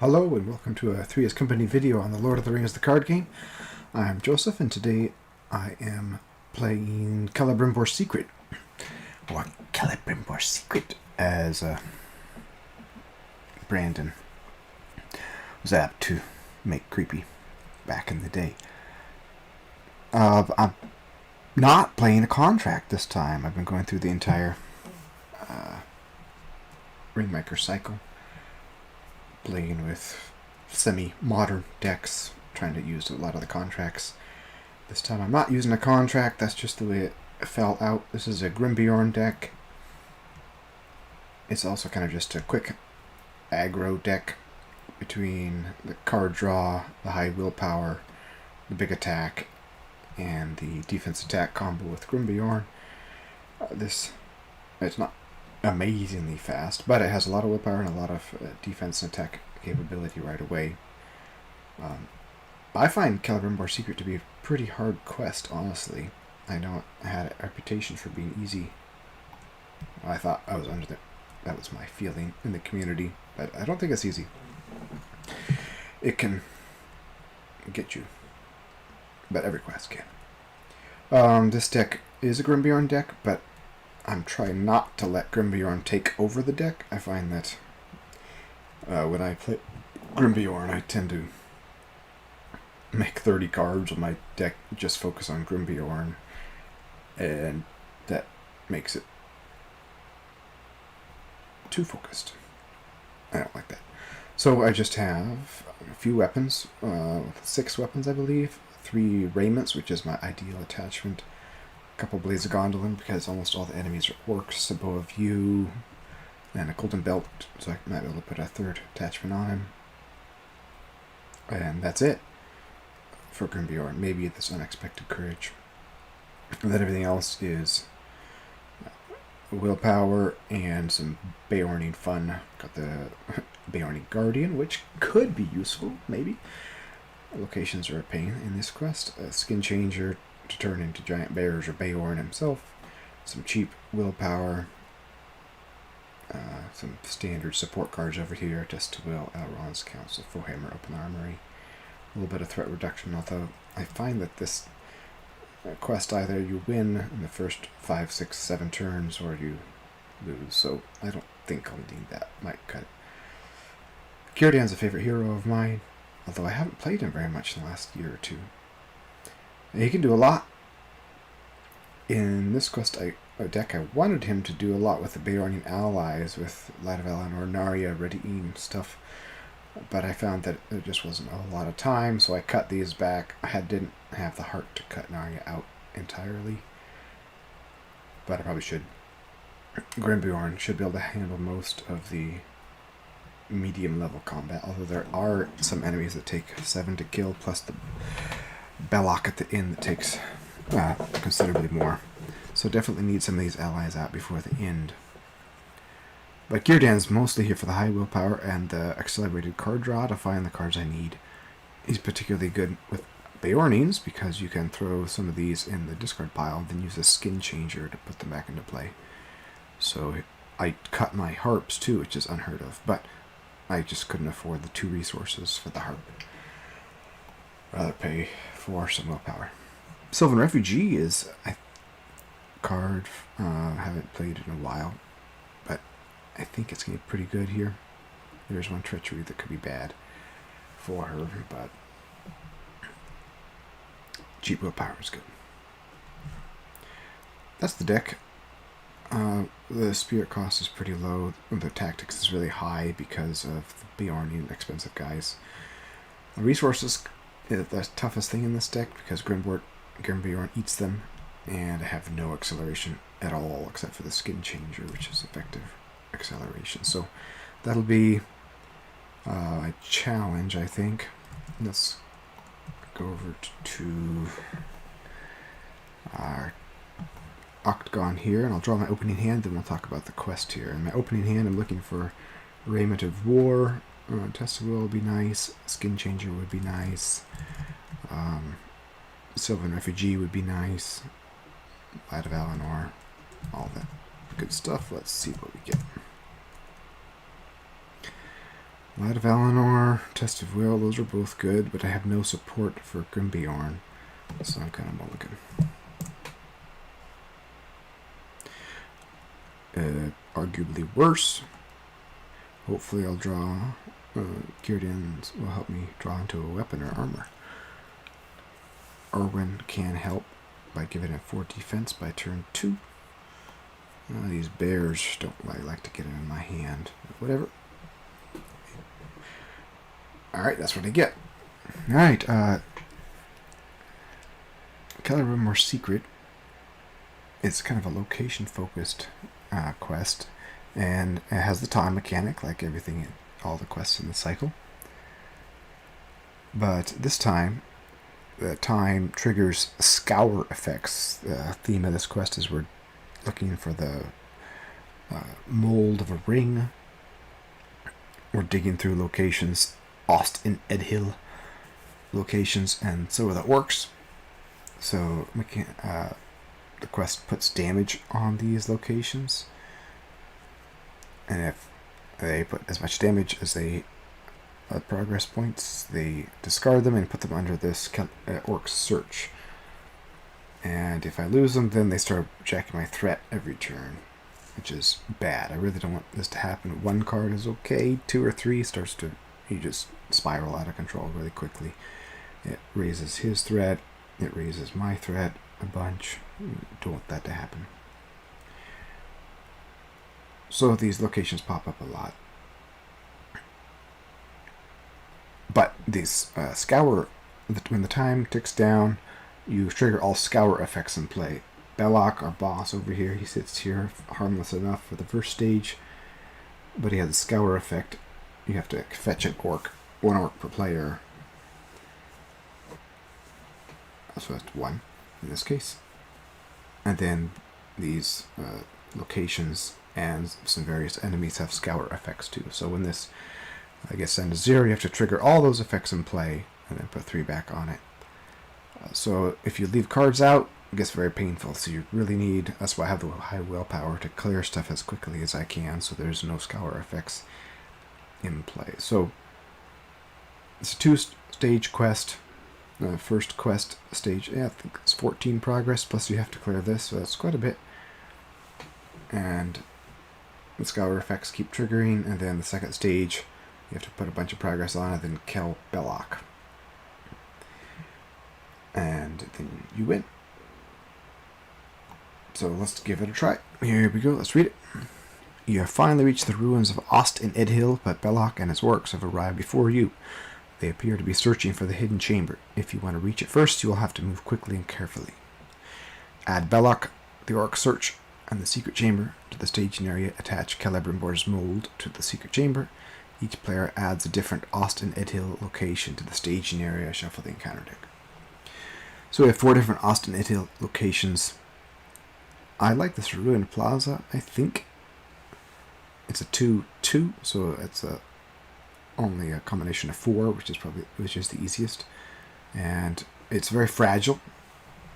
Hello and welcome to a Three as Company video on the Lord of the Rings the card game. I'm Joseph and today I am playing Celebrimbor's Secret. Or Celebrimbor's Secret as Brandon was apt to make creepy back in the day. I'm not playing a contract this time. I've been going through the entire Ringmaker cycle, playing with semi-modern decks, trying to use a lot of the contracts. This time I'm not using a contract, that's just the way it fell out. This is a Grimbeorn deck. It's also kind of just a quick aggro deck between the card draw, the high willpower, the big attack, and the defense attack combo with Grimbeorn. It's not amazingly fast, but it has a lot of willpower and a lot of defense and attack capability right away. I find Celebrimbor's Secret to be a pretty hard quest, honestly. I know it had a reputation for being easy. I thought I was that was my feeling in the community, but I don't think it's easy. It can get you, but every quest can. This deck is a Grimbeorn deck, but I'm trying not to let Grimbeorn take over the deck. I find that when I play Grimbeorn, I tend to make 30 cards on my deck, just focus on Grimbeorn, and that makes it too focused. I don't like that. So I just have a few weapons, 6 weapons I believe, 3 raiments, which is my ideal attachment, a couple Blades of Gondolin because almost all the enemies are orcs, a bow of yew, and a golden belt, so I might be able to put a 3rd attachment on him. And that's it for Grimbeorn. Maybe this unexpected courage. And then everything else is willpower and some Beorning fun. Got the Beorning Guardian, which could be useful, maybe. Locations are a pain in this quest. A skin changer to turn into giant bears or Beorn himself. Some cheap willpower. Some standard support cards over here. Test to Will, Elrond's Council, Fohammer, Open Armory. A little bit of threat reduction, although I find that this quest either you win in the first 5, 6, 7 turns or you lose, so I don't think I'll need that. Might cut it. Cirdan's a favorite hero of mine, although I haven't played him very much in the last year or two. He can do a lot. In this quest deck, I wanted him to do a lot with the Beorning allies, with Light of Eleanor, Narya, Redi'in stuff, but I found that there just wasn't a lot of time, so I cut these back. I didn't have the heart to cut Narya out entirely, but I probably should. Grimbeorn should be able to handle most of the medium level combat, although there are some enemies that take 7 to kill, plus the Belloc at the end that takes considerably more. So definitely need some of these allies out before the end. But Cirdan's mostly here for the high willpower and the accelerated card draw to find the cards I need. He's particularly good with Beornings because you can throw some of these in the discard pile and then use a skin changer to put them back into play. So I cut my harps too, which is unheard of, but I just couldn't afford the 2 resources for the harp. Rather pay for some willpower. Sylvan Refugee is a card I haven't played in a while, but I think it's going to be pretty good here. There's one treachery that could be bad for her, but cheap willpower is good. That's the deck. The spirit cost is pretty low. The tactics is really high because of the Beorning expensive guys. The resources is the toughest thing in this deck because Grimbeorn eats them, and I have no acceleration at all except for the skin changer, which is effective acceleration. So that'll be a challenge, I think. Let's go over to our Octagon here, and I'll draw my opening hand, then we'll talk about the quest here. In my opening hand, I'm looking for Raiment of War. Test of Will would be nice. Skin Changer would be nice. Sylvan Refugee would be nice. Light of Eleanor. All that good stuff. Let's see what we get. Light of Eleanor, Test of Will, those are both good, but I have no support for Grimbeorn, so I'm kind of mulligan. Arguably worse. Hopefully I'll draw... Cirdan will help me draw into a weapon or armor. Erwin can help by giving it 4 defense by turn 2. These bears don't like to get it in my hand. Whatever. Alright, that's what I get. Alright, Celebrimbor Secret. It's kind of a location-focused quest, and it has the time mechanic, like everything, all the quests in the cycle. But this time, the time triggers scour effects. The theme of this quest is we're looking for the mold of a ring. We're digging through locations, Ost and Edhill locations, and so are the orcs. So the quest puts damage on these locations, and if they put as much damage as they progress points, they discard them and put them under this orc search. And if I lose them, then they start jacking my threat every turn, which is bad. I really don't want this to happen. 1 card is okay. 2 or 3 starts to, you just spiral out of control really quickly. It raises his threat. It raises my threat a bunch. Don't want that to happen. So these locations pop up a lot. But these scour, when the time ticks down, you trigger all scour effects in play. Belloc, our boss over here, he sits here, harmless enough for the first stage, but he has a scour effect. You have to fetch an orc, 1 orc per player. So that's 1 in this case. And then these locations and some various enemies have scour effects too. So when this gets down to 0, you have to trigger all those effects in play and then put 3 back on it. So if you leave cards out, it gets very painful. So you really need, that's why I have the high willpower, to clear stuff as quickly as I can so there's no scour effects in play. So it's a 2-stage quest. The first quest stage, I think it's 14 progress, plus you have to clear this, so that's quite a bit. And the scour effects keep triggering, and then the second stage, you have to put a bunch of progress on it, then kill Belloc. And then you win. So let's give it a try. Here we go, let's read it. You have finally reached the ruins of Ost and Edhill, but Belloc and his orcs have arrived before you. They appear to be searching for the hidden chamber. If you want to reach it first, you will have to move quickly and carefully. Add Belloc, the orc search, and the secret chamber to the staging area. Attach Celebrimbor's mold to the secret chamber. Each player adds a different Ost and Edhill location to the staging area. Shuffle the encounter deck. So we have 4 different Ost and Edhill locations. I like this ruined plaza. I think it's a 2/2, so it's only a combination of 4, which is the easiest, and it's very fragile.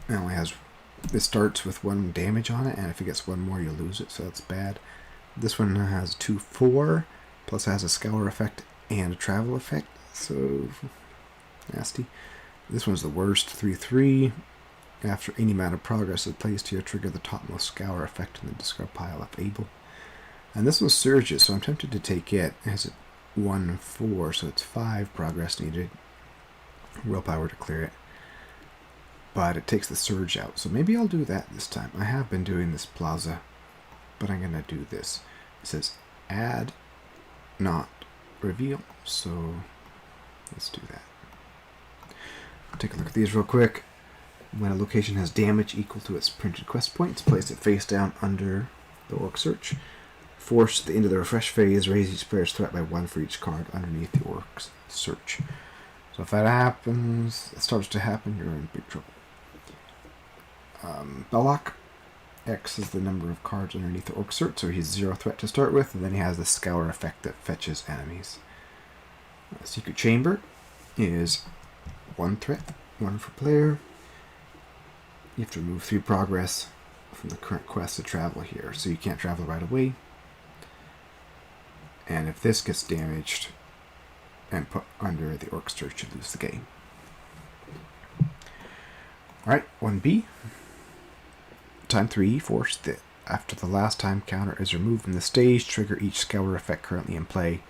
It starts with 1 damage on it, and if it gets 1 more, you lose it, so that's bad. This one has 2/4, plus it has a scour effect and a travel effect, so nasty. This one's the worst, 3/3. After any amount of progress is placed here, trigger the topmost scour effect and then discard pile if able. And this one surges, so I'm tempted to take it. It has a 1/4, so it's 5 progress needed. Willpower to clear it. But it takes the surge out, so maybe I'll do that this time. I have been doing this plaza, but I'm going to do this. It says add, not reveal, so let's do that. Take a look at these real quick. When a location has damage equal to its printed quest points, place it face down under the orc search. Force at the end of the refresh phase, raise each player's threat by 1 for each card underneath the orc's search. So if that happens, it starts to happen, you're in big trouble. Belloc, X is the number of cards underneath the orc search, so he's 0 threat to start with, and then he has the scour effect that fetches enemies. Secret chamber is 1 threat, 1 for player. You have to remove 3 progress from the current quest to travel here, so you can't travel right away. And if this gets damaged, and put under the Orc Sturge to lose the game. Alright, 1B. Time 3, force that after the last time counter is removed from the stage, trigger each Scour effect currently in play.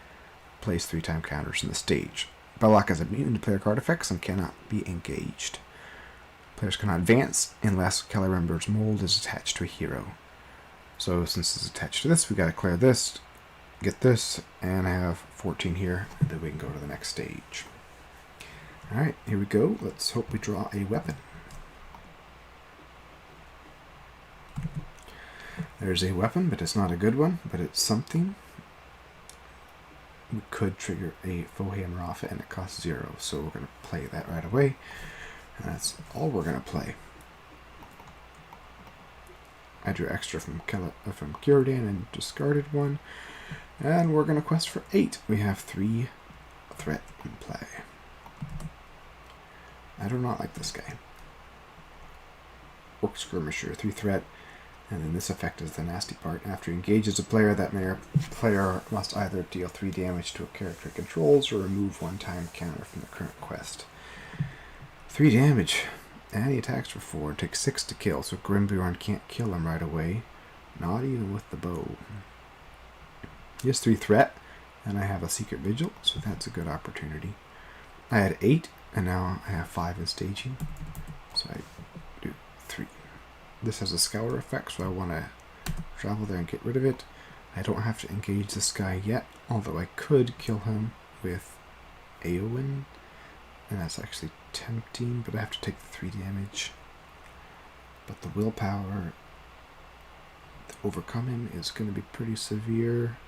Place 3 time counters in the stage. Belloc is immune to player card effects and cannot be engaged. Players cannot advance unless Celebrimbor's mold is attached to a hero. So since it's attached to this, we gotta clear this, get this, and I have 14 here, and then we can go to the next stage. Alright, here we go. Let's hope we draw a weapon. There's a weapon, but it's not a good one, but it's something. We could trigger a Fohammer off it, and it costs 0, so we're going to play that right away. And that's all we're going to play. I drew extra from Cirdan and discarded one. And we're going to quest for 8. We have 3 threat in play. I do not like this guy. Orc Skirmisher, 3 threat. And then this effect is the nasty part. After he engages a player, that player must either deal 3 damage to a character it controls or remove 1 time counter from the current quest. 3 damage. And he attacks for 4 and takes 6 to kill, so Grimbeorn can't kill him right away. Not even with the bow. He has 3 threat, and I have a Secret Vigil, so that's a good opportunity. I had 8, and now I have 5 in staging. So I do 3. This has a Scour effect, so I want to travel there and get rid of it. I don't have to engage this guy yet, although I could kill him with Eowyn, and that's actually tempting, but I have to take the 3 damage. But the willpower to overcome him is going to be pretty severe.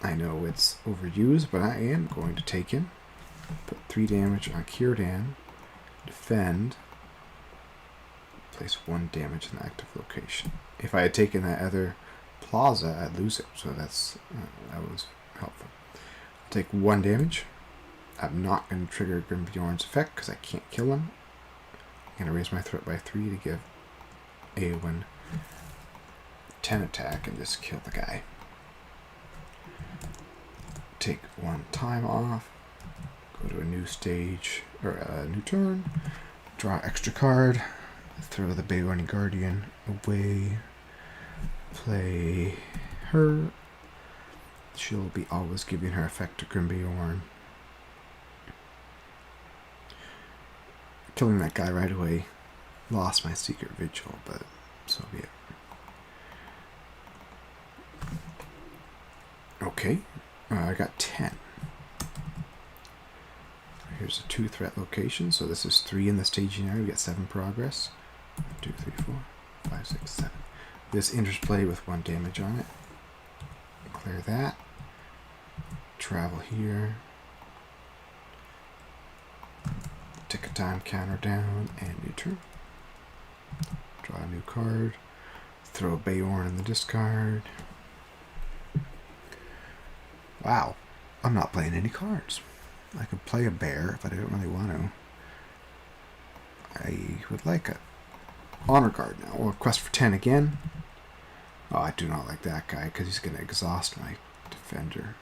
I know it's overused, but I am going to take him. Put 3 damage on Cirdan, defend, place 1 damage in the active location. If I had taken that other plaza, I'd lose it, so that was helpful. I'll take 1 damage. I'm not going to trigger Grimbeorn's effect because I can't kill him. I'm going to raise my threat by 3 to give Eowyn 10 attack and just kill the guy. Take 1 time off. Go to a new stage, or a new turn. Draw extra card. Throw the Beorn Guardian away. Play her. She'll be always giving her effect to Grimbeorn. Killing that guy right away. Lost my Secret Vigil, but so be it. Okay, I got 10. Here's a 2 threat location, so this is 3 in the staging area. We get 7 progress. 1, 2, 3, 4, 5, 6, 7. This enters play with 1 damage on it. Clear that. Travel here. Tick a time counter down and new turn. Draw a new card. Throw a Beorn in the discard. Wow, I'm not playing any cards. I could play a bear, but I don't really want to. I would like a honor card now. Or quest for 10 again. Oh, I do not like that guy because he's going to exhaust my defender.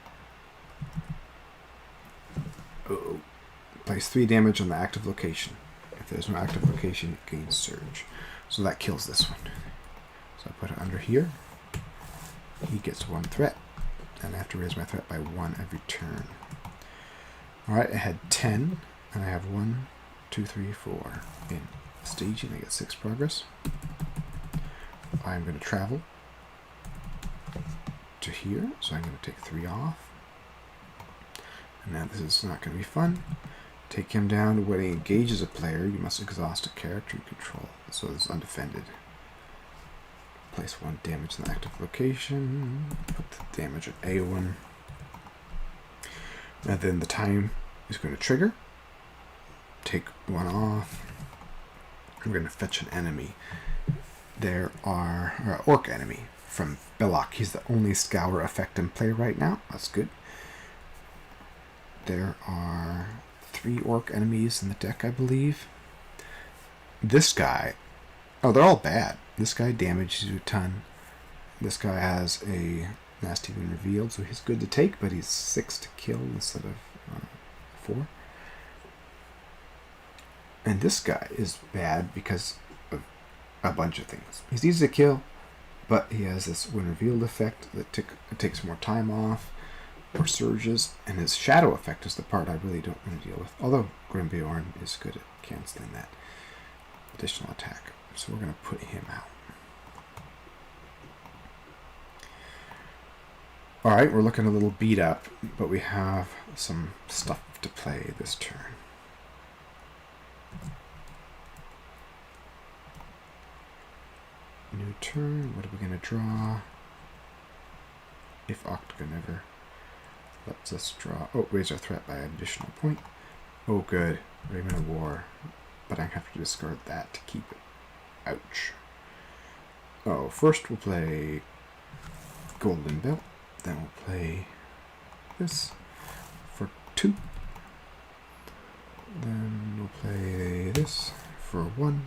Uh-oh. Place 3 damage on the active location. If there's no active location, it gains surge. So that kills this one. So I put it under here. He gets 1 threat. And I have to raise my threat by 1 every turn. Alright, I had 10. And I have 1, 2, 3, 4 in staging. I get 6 progress. I'm going to travel to here. So I'm going to take 3 off. And now this is not going to be fun. Take him down. When he engages a player, you must exhaust a character you control. So this is undefended. Place 1 damage in the active location. Put the damage at Eowyn. And then the time is going to trigger. Take 1 off. I'm going to fetch an enemy. There are... or orc enemy from Belloc. He's the only Scour effect in play right now. That's good. There are 3 orc enemies in the deck, I believe. This guy... oh, they're all bad. This guy damages you a ton. This guy has a Nasty been revealed, so he's good to take, but he's 6 to kill instead of 4. And this guy is bad because of a bunch of things. He's easy to kill, but he has this when revealed effect that takes more time off, or surges, and his shadow effect is the part I really don't want to deal with. Although Grimbeorn is good at canceling that additional attack. So we're going to put him out. Alright, we're looking a little beat up, but we have some stuff to play this turn. New turn, what are we going to draw? If Octagon ever lets us draw. Oh, raise our threat by an additional point. Oh, good. Raven of War. But I have to discard that to keep it. Ouch. Oh, first we'll play Golden Belt. Then we'll play this for 2. Then we'll play this for 1.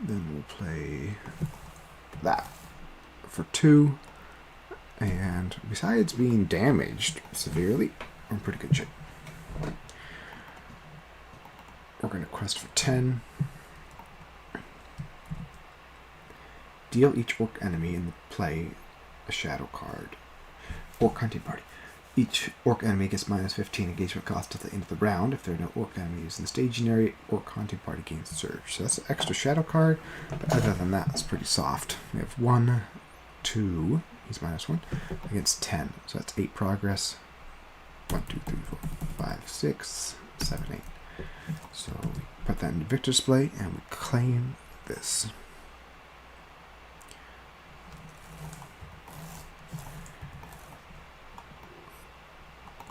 Then we'll play that for 2. And besides being damaged severely, we're in pretty good shape. We're going to quest for 10. Deal each orc enemy in the play a shadow card. Orc hunting party. Each orc enemy gets minus 15 engagement cost at the end of the round. If there are no orc enemies in the staging area, orc hunting party gains surge. So that's an extra shadow card, but other than that, it's pretty soft. We have 1, 2, he's minus 1, against 10. So that's 8 progress. 1, 2, 3, 4, 5, 6, 7, 8. So we put that into Victor display and we claim this.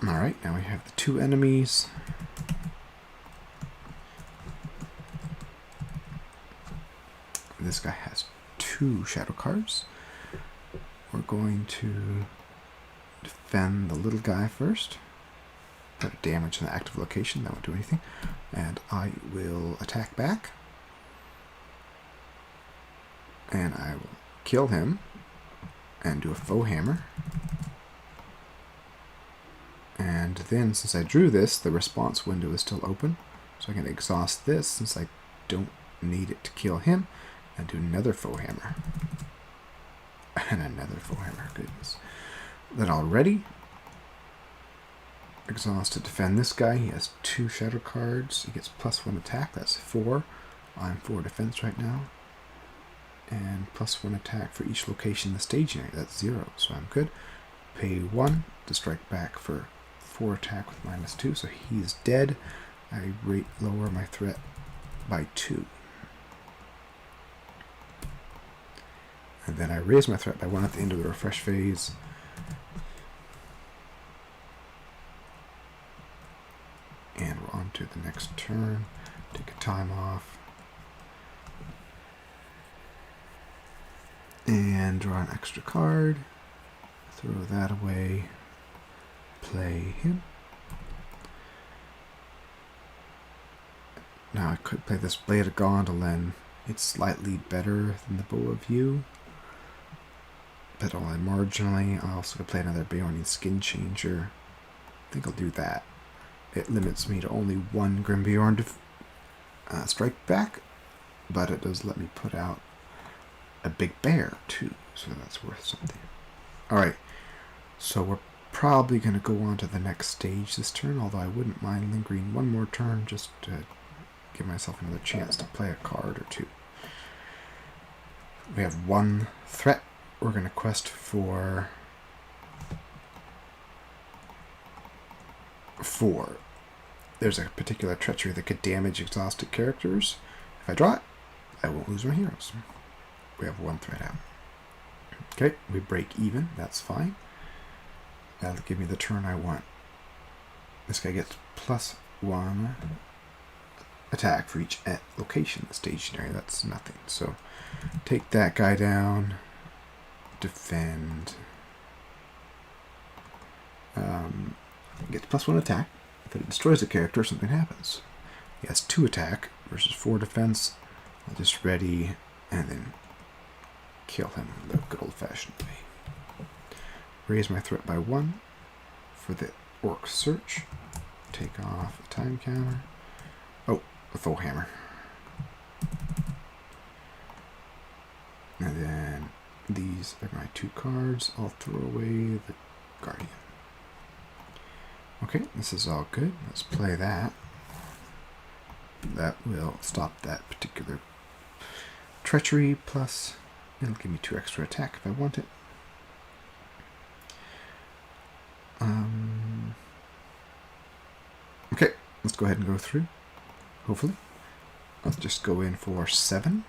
Alright, now we have the 2 enemies. This guy has 2 shadow cards. We're going to defend the little guy first. Put a damage in the active location, that won't do anything. And I will attack back. And I will kill him and do a faux hammer. And then, since I drew this, the response window is still open. So I can exhaust this, since I don't need it to kill him, and do another faux hammer. And another faux hammer, goodness. Then already, exhaust to defend this guy. He has 2 shadow cards. He gets +1 attack, that's 4. I'm 4 defense right now. And +1 attack for each location in the staging area, that's 0, so I'm good. Pay 1 to strike back for 4 attack with -2, so he's dead. I lower my threat by 2. And then I raise my threat by 1 at the end of the refresh phase. And we're on to the next turn. Take a time off. And draw an extra card. Throw that away. Play him. Now I could play this Blade of Gondolin. It's slightly better than the Bow of View, but only marginally. I also could play another Beornian Skin Changer. I think I'll do that. It limits me to only 1 Grimbeorn to strike back, but it does let me put out a big bear too, so that's worth something. Alright, so we're probably going to go on to the next stage this turn, although I wouldn't mind lingering 1 more turn just to give myself another chance to play a card or 2. We have 1 threat. We're going to quest for 4. There's a particular treachery that could damage exhausted characters. If I draw it, I won't lose my heroes. We have 1 threat out. Okay, we break even. That's fine. That'll give me the turn I want. This guy gets +1 attack for each location in the staging area. That's nothing. So take that guy down. Defend. Gets +1 attack. If it destroys a character, something happens. He has 2 attack versus 4 defense. I'll just ready and then kill him the good old-fashioned way. raise my threat by 1 for the Orc Search. Take off a time counter. Oh, a full hammer. And then these are my 2 cards. I'll throw away the Guardian. Okay, this is all good. Let's play that. That will stop that particular treachery, plus it'll give me 2 extra attack if I want it. Okay, let's go ahead and go through, hopefully. Let's just go in for 7.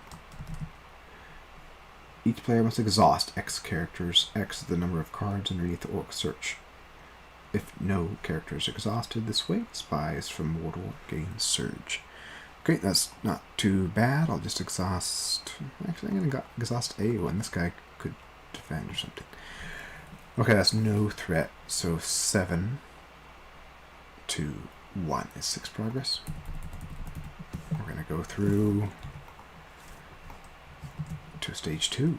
Each player must exhaust X characters. X is the number of cards underneath the Orc Search. If no character is exhausted this way, spies from mortal gain surge. Okay, that's not too bad. I'll just exhaust... Actually, I'm going to exhaust A when this guy could defend or something. Okay, that's no threat. So 7 to 1 is 6 progress. We're going to go through to stage 2.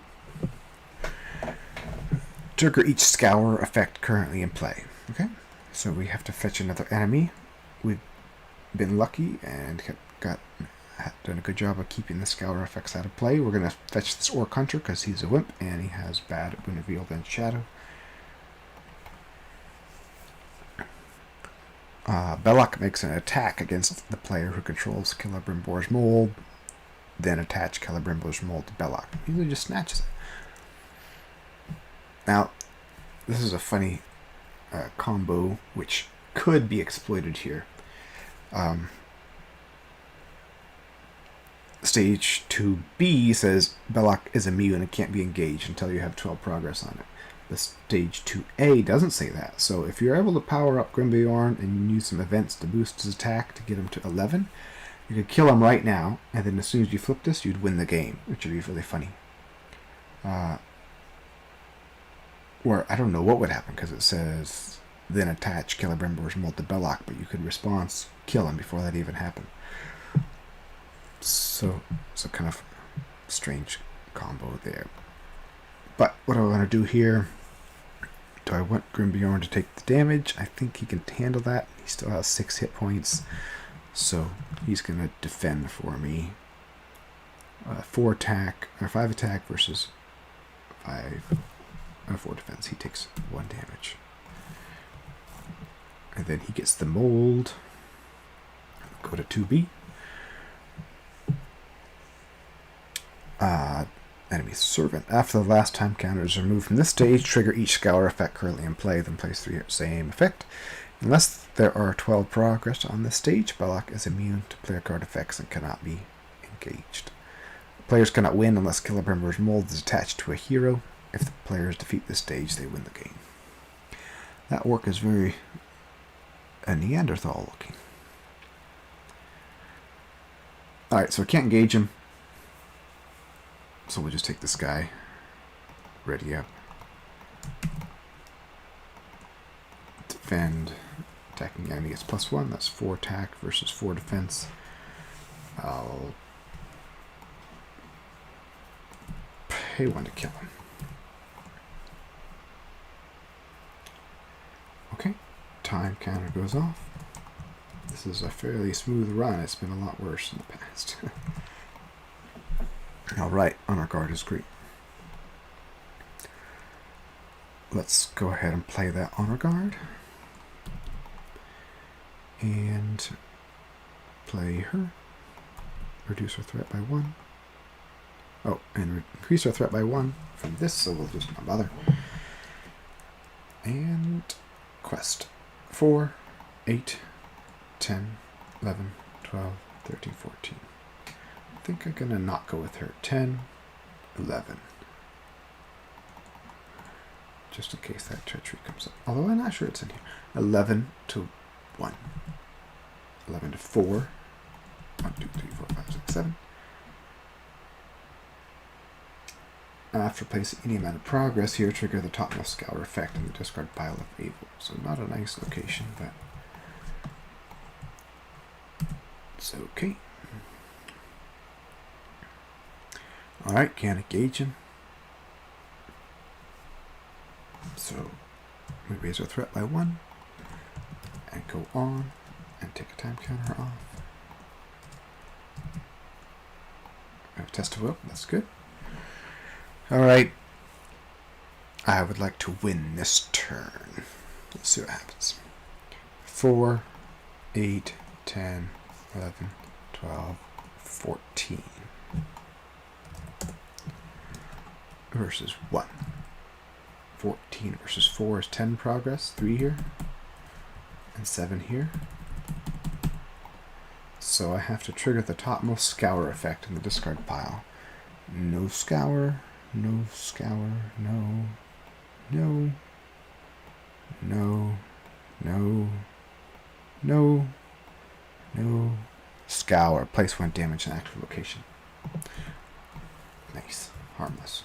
Trigger each scour effect currently in play. Okay, so we have to fetch another enemy. We've been lucky and done a good job of keeping the scour effects out of play. We're going to fetch this Orc Hunter because he's a wimp and he has bad when revealed and shadow. Belloc makes an attack against the player who controls Celebrimbor's mold, then attach Celebrimbor's mold to Belloc. He usually just snatches it. Now, this is a funny combo which could be exploited here. Stage 2B says Belloc is immune and can't be engaged until you have 12 progress on it. The stage 2A doesn't say that, so if you're able to power up Grimbeorn and use some events to boost his attack to get him to 11, you could kill him right now, and then as soon as you flip this, you'd win the game, which would be really funny. Or I don't know what would happen, because it says then attach Celebrimbor's mold to Belloc, but you could response kill him before that even happened. So it's a kind of strange combo there. But what I want to do here, do I want Grimbeorn to take the damage? I think he can handle that. He still has 6 hit points, so he's going to defend for me. 4 attack, or 5 attack versus 4 defense. He takes 1 damage. And then he gets the mold. Go to 2B. Enemy Servant. After the last time counter is removed from this stage, trigger each scour effect currently in play, then place 3 same effect. Unless there are 12 progress on this stage, Belloc is immune to player card effects and cannot be engaged. Players cannot win unless Celebrimbor's mold is attached to a hero. If the players defeat this stage, they win the game. That orc is very Neanderthal looking. Alright, so I can't engage him. So we'll just take this guy. Ready up. Defend. Attacking enemy gets +1. That's 4 attack versus 4 defense. I'll pay 1 to kill him. Okay. Time counter goes off. This is a fairly smooth run. It's been a lot worse in the past. Alright, Honor Guard is great. Let's go ahead and play that Honor Guard. And play her. Reduce her threat by 1. Oh, and increase her threat by 1 from this, so we'll just not bother. And quest. 4, 8, 10, 11, 12, 13, 14. I think I'm going to not go with her. 10, 11. Just in case that treachery comes up. Although I'm not sure it's in here. 11 to 1. 11 to 4. 1, 2, 3, 4, 5, 6, 7. After placing any amount of progress here, trigger the topmost scour effect in the discard pile of evil. So not a nice location, but it's okay. Alright, can't engage him. So We raise our threat by 1 and go on and take a time counter off. We have test of will. That's good. Alright. I would like to win this turn. Let's see what happens. 4, 8, 10, 11, 12, 14. Versus 1. 14 versus 4 is 10 progress. 3 here. And 7 here. So I have to trigger the topmost scour effect in the discard pile. No scour. No scour. No. No. No. No. No. No. Scour. Place 1 damage in active location. Nice. Harmless.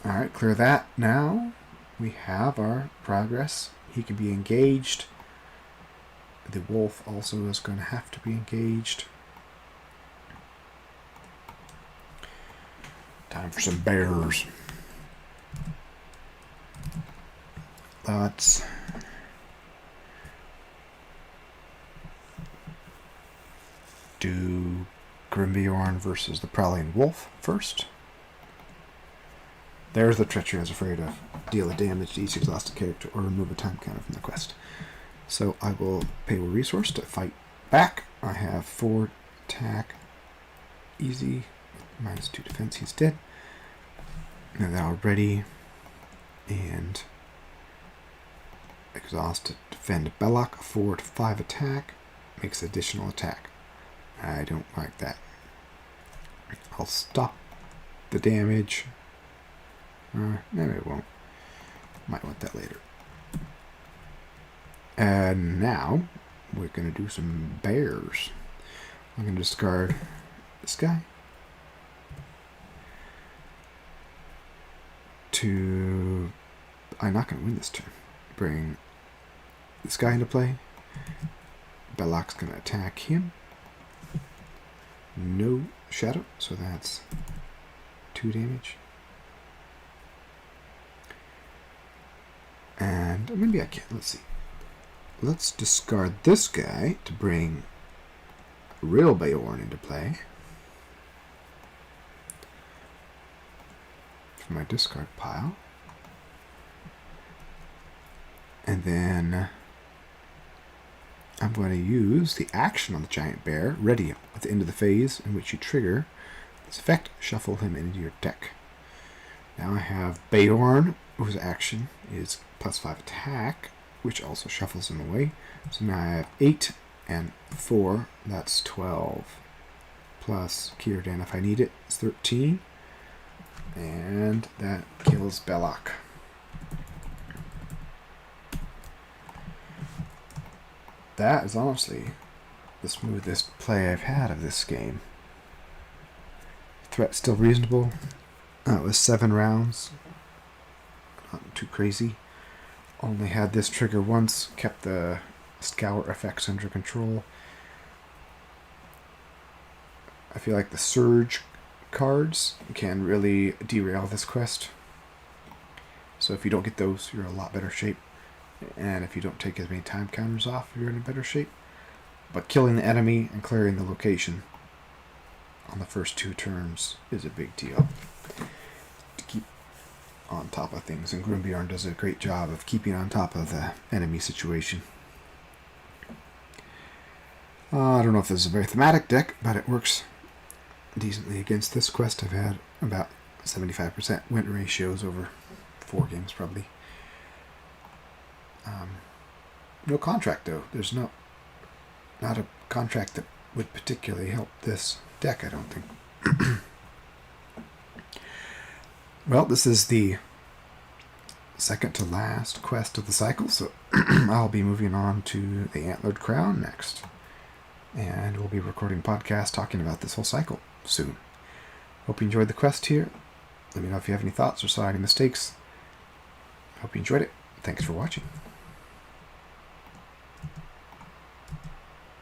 Alright, clear that. Now we have our progress. He can be engaged. The wolf also is going to have to be engaged. Time for some bears. Let's do Grimbeorn versus the Prowling Wolf first. There's the treachery I was afraid of. Deal a damage to each exhausted character or remove a time counter from the quest. So I will pay a resource to fight back. I have 4 attack. Easy. -2 defense. He's dead. Now they're ready. And exhaust to defend Belloc. 4 to 5 attack. Makes additional attack. I don't like that. I'll stop the damage. Maybe it won't. Might want that later. And now we're going to do some bears. I'm going to discard this guy to... I'm not going to win this turn. Bring this guy into play. Belloc's going to attack him. No shadow, so that's 2 damage. And maybe I can't. Let's see. Let's discard this guy to bring real Beorn into play. From my discard pile. And then I'm going to use the action on the giant bear, ready at the end of the phase in which you trigger this effect, shuffle him into your deck. Now I have Beorn, whose action is +5 attack, which also shuffles him away. So now I have 8 and 4, that's 12. Plus Cirdan if I need it, it's 13. And that kills Belloc. That is honestly the smoothest play I've had of this game. Threat still reasonable. It was 7 rounds. Not too crazy. Only had this trigger once. Kept the scour effects under control. I feel like the surge cards can really derail this quest. So if you don't get those, you're in a lot better shape. And if you don't take as many time counters off, you're in a better shape. But killing the enemy and clearing the location on the first 2 turns is a big deal. To keep on top of things, and Grimbeorn does a great job of keeping on top of the enemy situation. I don't know if this is a very thematic deck, but it works decently against this quest. I've had about 75% win ratios over 4 games probably. No contract though. There's not a contract that would particularly help this deck, I don't think. Well, this is the second to last quest of the cycle, so I'll be moving on to the Antlered Crown next. And we'll be recording a podcast talking about this whole cycle soon. Hope you enjoyed the quest here. Let me know if you have any thoughts or saw any mistakes. Hope you enjoyed it. Thanks for watching.